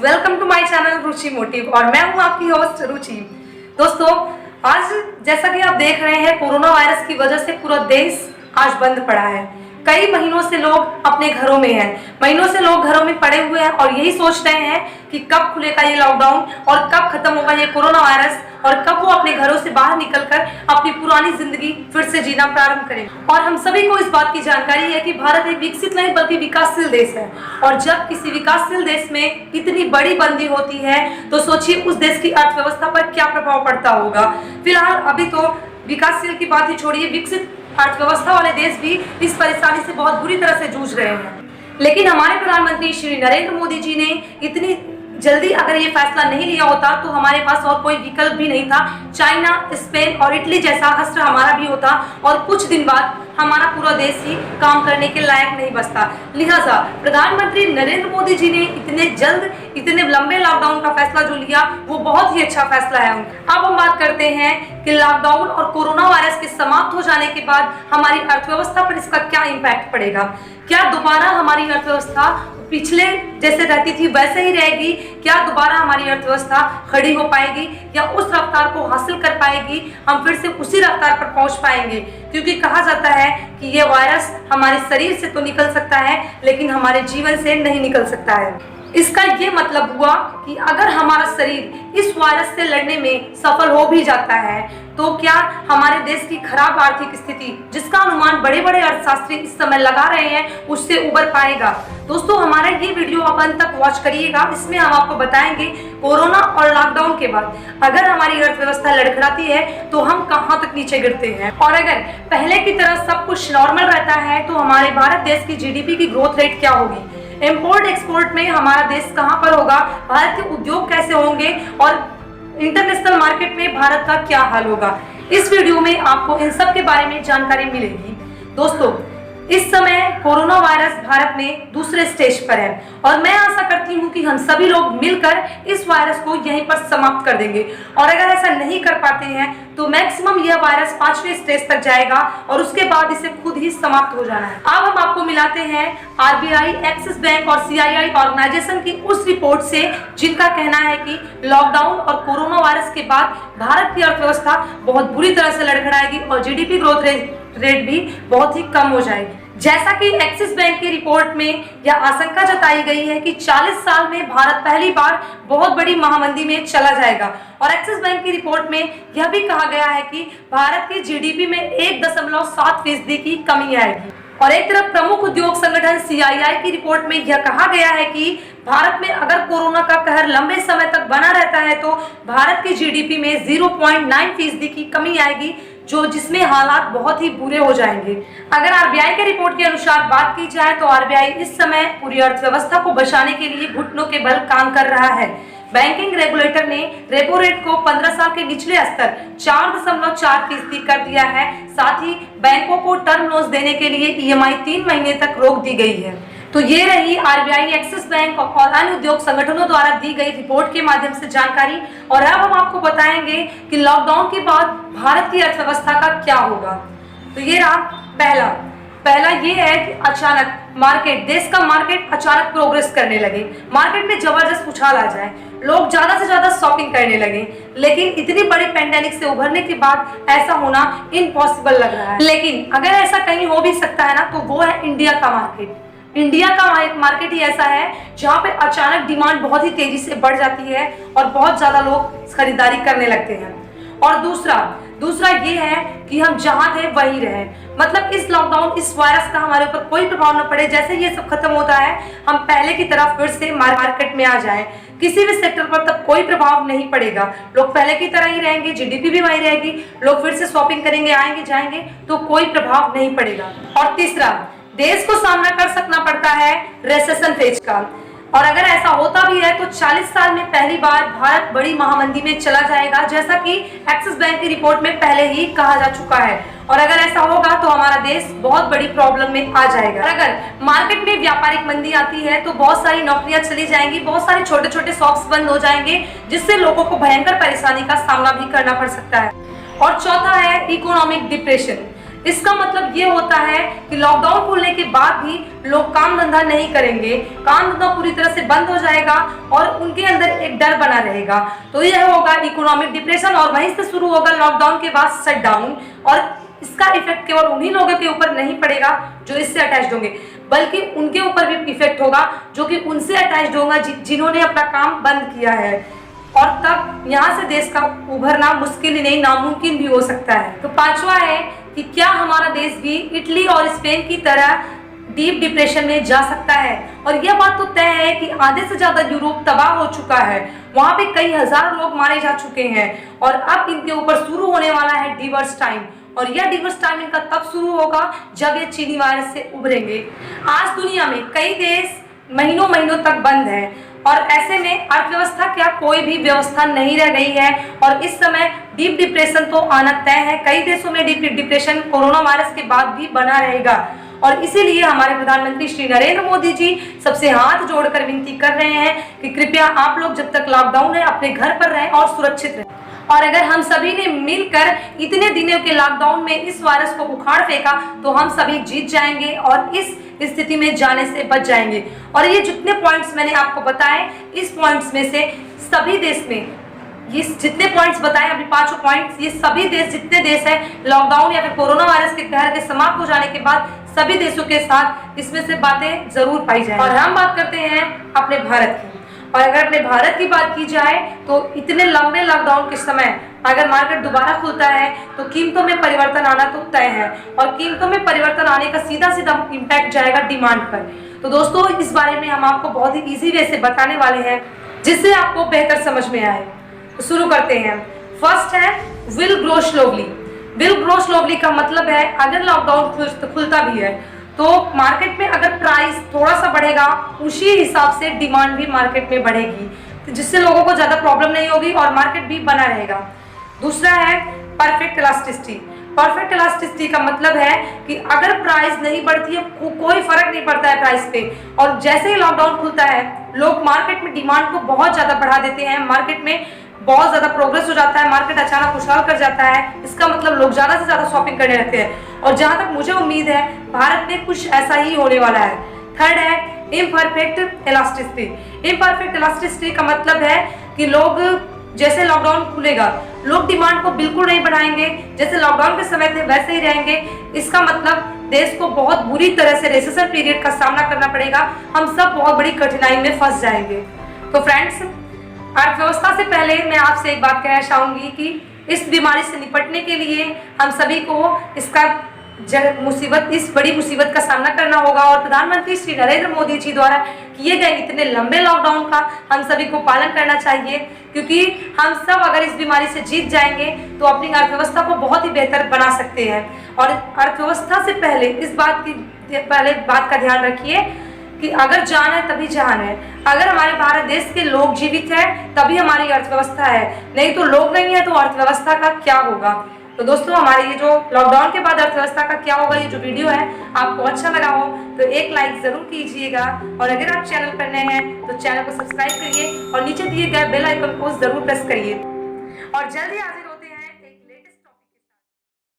Welcome to my channel Ruchi motive और मैं हूं आपकी होस्ट रुचि। दोस्तों, आज जैसा कि आप देख रहे हैं, कोरोना वायरस की वजह से पूरा देश आज बंद पड़ा है। कई महीनों से लोग अपने घरों में हैं, महीनों से लोग घरों में पड़े हुए हैं और यही सोच रहे हैं कि कब खुलेगा ये लॉकडाउन और कब खत्म होगा ये कोरोना वायरस और कब वो अपने घरों से बाहर निकलकर अपनी पुरानी जिंदगी फिर से जीना प्रारंभ करें। और हम सभी को इस बात की जानकारी है कि भारत एक विकसित नहीं बल्कि विकासशील देश है, और जब किसी विकासशील देश में इतनी बड़ी बंदी होती है तो सोचिए उस देश की अर्थव्यवस्था पर क्या प्रभाव पड़ता होगा। फिलहाल अभी तो विकासशील की बात ही छोड़िए, विकसित अर्थव्यवस्था वाले देश भी इस परेशानी से बहुत बुरी तरह से जूझ रहे हैं। लेकिन हमारे प्रधानमंत्री श्री नरेंद्र मोदी जी ने इतनी जल्दी अगर ये फैसला नहीं लिया होता तो हमारे पास और कोई विकल्प भी नहीं था। चाइना, स्पेन और इटली जैसा हश्र हमारा भी होता और कुछ दिन बाद हमारा पूरा देश ही काम करने के लायक नहीं बचता। लिहाजा प्रधानमंत्री नरेंद्र मोदी जी ने इतने जल्द इतने लंबे लॉकडाउन का फैसला जो लिया वो बहुत ही अच्छा फैसला है। अब हम बात करते हैं कि लॉकडाउन और कोरोना वायरस के समाप्त हो जाने के बाद हमारी अर्थव्यवस्था पर इसका क्या इम्पैक्ट पड़ेगा। क्या दोबारा हमारी अर्थव्यवस्था पिछले जैसे रहती थी वैसे ही रहेगी? क्या दोबारा हमारी अर्थव्यवस्था खड़ी हो पाएगी या उस रफ्तार को हासिल कर पाएगी? हम फिर से उसी रफ्तार पर पहुंच पाएंगे? क्योंकि कहा जाता है कि ये वायरस हमारे शरीर से तो निकल सकता है लेकिन हमारे जीवन से नहीं निकल सकता है। इसका ये मतलब हुआ कि अगर हमारा शरीर इस वायरस से लड़ने में सफल हो भी जाता है तो क्या हमारे देश की खराब आर्थिक स्थिति, जिसका अनुमान बड़े बड़े अर्थशास्त्री इस समय लगा रहे हैं, उससे उबर पाएगा? दोस्तों, हमारा ये वीडियो आप अंत तक वॉच करिएगा। इसमें हम आपको बताएंगे कोरोना और लॉकडाउन के बाद अगर हमारी अर्थव्यवस्था लड़खड़ाती है तो हम कहां तक नीचे गिरते हैं, और अगर पहले की तरह सब कुछ नॉर्मल रहता है तो हमारे भारत देश की जीडीपी की ग्रोथ रेट क्या होगी, इंपोर्ट एक्सपोर्ट में हमारा देश कहां पर होगा, भारत के उद्योग कैसे होंगे और इंटरनेशनल मार्केट में भारत का क्या हाल होगा। इस वीडियो में आपको इन सब के बारे में जानकारी मिलेगी। दोस्तों, इस समय कोरोना वायरस भारत में दूसरे स्टेज पर है और मैं आशा करती हूं कि हम सभी लोग मिलकर इस वायरस को यहीं पर समाप्त कर देंगे, और अगर ऐसा नहीं कर पाते हैं तो मैक्सिमम यह वायरस 5वें स्टेज तक जाएगा और उसके बाद इसे खुद ही समाप्त हो जाना है। अब हम आपको मिलाते हैं आरबीआई, एक्सिस बैंक और सीआईआई ऑर्गेनाइजेशन की उस रिपोर्ट से जिनका कहना है कि लॉकडाउन और कोरोना वायरस के बाद भारत की अर्थव्यवस्था बहुत बुरी तरह से लड़खड़ाएगी और जीडीपी ग्रोथ रेट भी बहुत ही कम हो जाएगी। जैसा कि एक्सिस बैंक की रिपोर्ट में यह आशंका जताई गई है कि 40 साल में भारत पहली बार बहुत बड़ी महामंदी में चला जाएगा, और एक्सिस बैंक की रिपोर्ट में यह भी कहा गया है कि भारत की जीडीपी में 1.7% की कमी आएगी। और एक तरफ प्रमुख उद्योग संगठन सीआईआई की रिपोर्ट में यह कहा गया है कि भारत में अगर कोरोना का कहर लंबे समय तक बना रहता है तो भारत की जीडीपी में 0.9% की कमी आएगी, जिसमें हालात बहुत ही बुरे हो जाएंगे। अगर आरबीआई के रिपोर्ट के अनुसार बात की जाए तो आरबीआई इस समय पूरी अर्थव्यवस्था को बचाने के लिए घुटनों के बल काम कर रहा है। बैंकिंग रेगुलेटर ने रेपो रेट को 15 साल के निचले स्तर 4.4% कर दिया है। साथ ही बैंकों को टर्म लोन्स देने के लिए ईएमआई 3 महीने तक रोक दी गई है। तो ये रही आरबीआई, एक्सिस बैंक और अन्य उद्योग संगठनों द्वारा दी गई रिपोर्ट के माध्यम से जानकारी। और अब हम आपको बताएंगे कि लॉकडाउन के बाद भारत की अर्थव्यवस्था का क्या होगा। तो ये रहा पहला ये है कि अचानक देश का मार्केट अचानक प्रोग्रेस करने लगे, मार्केट में जबरदस्त उछाल आ जाए, लोग ज्यादा से ज्यादा शॉपिंग करने लगे। लेकिन इतनी बड़ी पैंडेमिक से उभरने के बाद ऐसा होना इम्पॉसिबल लग रहा है। लेकिन अगर ऐसा कहीं हो भी सकता है ना, तो वो है इंडिया का मार्केट। इंडिया का मार्केट ही ऐसा है जहाँ पे अचानक डिमांड बहुत ही तेजी से बढ़ जाती है और बहुत ज्यादा लोग खरीदारी करने लगते हैं। और दूसरा ये है कि हम जहाँ थे वहीं रहे, मतलब इस लॉकडाउन, इस वायरस का हमारे ऊपर कोई प्रभाव न पड़े। जैसे ये सब खत्म होता है हम पहले की तरह फिर से मार्केट में आ जाएं, किसी भी सेक्टर पर तब कोई प्रभाव नहीं पड़ेगा, लोग पहले की तरह ही रहेंगे, जीडीपी भी वही रहेगी, लोग फिर से शॉपिंग करेंगे, आएंगे जाएंगे, तो कोई प्रभाव नहीं पड़ेगा। और तीसरा, देश को सामना कर सकना पड़ता है रिसेशन फेज का, और अगर ऐसा होता भी है तो 40 साल में पहली बार भारत बड़ी महामंदी में चला जाएगा, जैसा कि एक्सिस बैंक की रिपोर्ट में पहले ही कहा जा चुका है। और अगर ऐसा होगा तो हमारा देश बहुत बड़ी प्रॉब्लम में आ जाएगा। और अगर मार्केट में व्यापारिक मंदी आती है तो बहुत सारी नौकरियां चली जाएंगी, बहुत सारे छोटे छोटे शॉप्स बंद हो जाएंगे, जिससे लोगों को भयंकर परेशानी का सामना भी करना पड़ सकता है। और चौथा है इकोनॉमिक डिप्रेशन। इसका मतलब ये होता है कि कि लॉकडाउन खुलने के बाद भी लोग काम धंधा नहीं करेंगे, काम धंधा पूरी तरह से बंद हो जाएगा और उनके अंदर एक डर बना रहेगा। तो यह होगा इकोनॉमिक डिप्रेशन और वहीं से शुरू होगा लॉकडाउन के बाद शटडाउन। और इसका इफेक्ट केवल उन्हीं लोगों के ऊपर नहीं पड़ेगा जो इससे अटैच्ड होंगे, बल्कि उनके ऊपर भी इफेक्ट होगा जो कि उनसे अटैच्ड होगा, जिन्होंने अपना काम बंद किया है। और तब यहाँ से देश का उभरना मुश्किल ही नहीं, नामुमकिन भी हो सकता है। तो पांचवा है कि क्या हमारा देश भी इटली और स्पेन की तरह डीप डिप्रेशन में जा सकता है। और यह बात तो तय है कि आधे से ज्यादा यूरोप तबाह हो चुका है, वहां पे कई हजार लोग मारे जा चुके हैं और अब इनके ऊपर शुरू होने वाला है डिवर्स टाइम। और यह डिवर्स टाइम इनका तब शुरू होगा जब ये चीनी वायरस से उभरेंगे। आज दुनिया में कई देश महीनों महीनों तक बंद है और ऐसे में अर्थव्यवस्था क्या कोई भी व्यवस्था नहीं रह गई है और इस समय डीप डिप्रेशन तो आना तय है। कई देशों में डीप डिप्रेशन कोरोना वायरस के बाद भी बना रहेगा और इसीलिए हमारे प्रधानमंत्री श्री नरेंद्र मोदी जी सबसे हाथ जोड़कर विनती कर रहे हैं कि कृपया आप लोग जब तक लॉकडाउन है अपने घर पर रहें और सुरक्षित रहें। और अगर हम सभी ने मिलकर इतने दिनों के लॉकडाउन में इस वायरस को उखाड़ फेंका तो हम सभी जीत जाएंगे और इस स्थिति में जाने से बच जाएंगे। और ये जितने पॉइंट्स मैंने आपको बताए, इस पॉइंट्स में से सभी देश में ये जितने पॉइंट्स बताए अभी पांचों पॉइंट्स, ये सभी देश जितने देश है लॉकडाउन या फिर कोरोना वायरस के कहर के समाप्त हो जाने के बाद सभी देशों के साथ इसमें से बातें जरूर पाई जाए। और हम बात करते हैं अपने भारत की। और अगर अपने भारत की बात की जाए तो इतने लंबे लॉकडाउन के समय अगर मार्केट दोबारा खुलता है तो कीमतों में परिवर्तन आना तो तय है और कीमतों में परिवर्तन आने का सीधा सीधा इम्पैक्ट जाएगा डिमांड पर। तो दोस्तों इस बारे में हम आपको बहुत ही इजी वे से बताने वाले हैं जिससे आपको बेहतर समझ में आए। तो शुरू करते हैं। फर्स्ट है will grow slowly. Will grow slowly का मतलब है अगर लॉकडाउन खुलता भी है तो मार्केट में अगर प्राइस थोड़ा सा बढ़ेगा उसी हिसाब से डिमांड भी मार्केट में बढ़ेगी, तो जिससे लोगों को ज्यादा प्रॉब्लम नहीं होगी और मार्केट भी बना रहेगा। दूसरा है परफेक्ट इलास्टिसिटी। परफेक्ट इलास्टिसिटी का मतलब है कि अगर प्राइस नहीं बढ़ती है कोई फर्क नहीं पड़ता है प्राइस पे, और जैसे ही लॉकडाउन खुलता है लोग मार्केट में डिमांड को बहुत ज्यादा बढ़ा देते हैं, मार्केट में बहुत ज्यादा प्रोग्रेस हो जाता है, मार्केट अचानक उछाल कर जाता है। इसका मतलब लोग ज्यादा से ज्यादा शॉपिंग करने लगते हैं और जहां तक मुझे उम्मीद है भारत में कुछ ऐसा ही होने वाला है। थर्ड है इम्परफेक्ट इलास्टिसिटी। इम्परफेक्ट इलास्टिसिटी का मतलब है कि लोग जैसे लॉकडाउन खुलेगा लोग डिमांड को बिल्कुल नहीं बढ़ाएंगे, जैसे लॉकडाउन के समय थे वैसे ही रहेंगे। इसका मतलब देश को बहुत बुरी तरह से रिसेशन पीरियड का सामना करना पड़ेगा, हम सब बहुत बड़ी कठिनाई में फंस जाएंगे। तो फ्रेंड्स, अर्थव्यवस्था से पहले मैं आपसे एक बात कहना चाहूंगी कि इस बीमारी से निपटने के लिए हम सभी को इस बड़ी मुसीबत का सामना करना होगा और प्रधानमंत्री श्री नरेंद्र मोदी जी द्वारा किए गए इतने लंबे लॉकडाउन का हम सभी को पालन करना चाहिए, क्योंकि हम सब अगर इस बीमारी से जीत जाएंगे तो अपनी अर्थव्यवस्था को बहुत ही बेहतर बना सकते हैं। और अर्थव्यवस्था से पहले इस बात का ध्यान रखिए कि अगर जान है तभी जहान है। अगर हमारे भारत देश के लोग जीवित हैं तभी हमारी अर्थव्यवस्था है, नहीं तो लोग नहीं है तो अर्थव्यवस्था का क्या होगा। तो दोस्तों, हमारे ये जो लॉकडाउन के बाद अर्थव्यवस्था का क्या होगा ये जो वीडियो है आपको अच्छा लगा हो तो एक लाइक जरूर कीजिएगा और अगर आप चैनल पर नए हैं तो चैनल को सब्सक्राइब करिए और नीचे दिए गए बेल आइकन को जरूर प्रेस करिए और जल्दी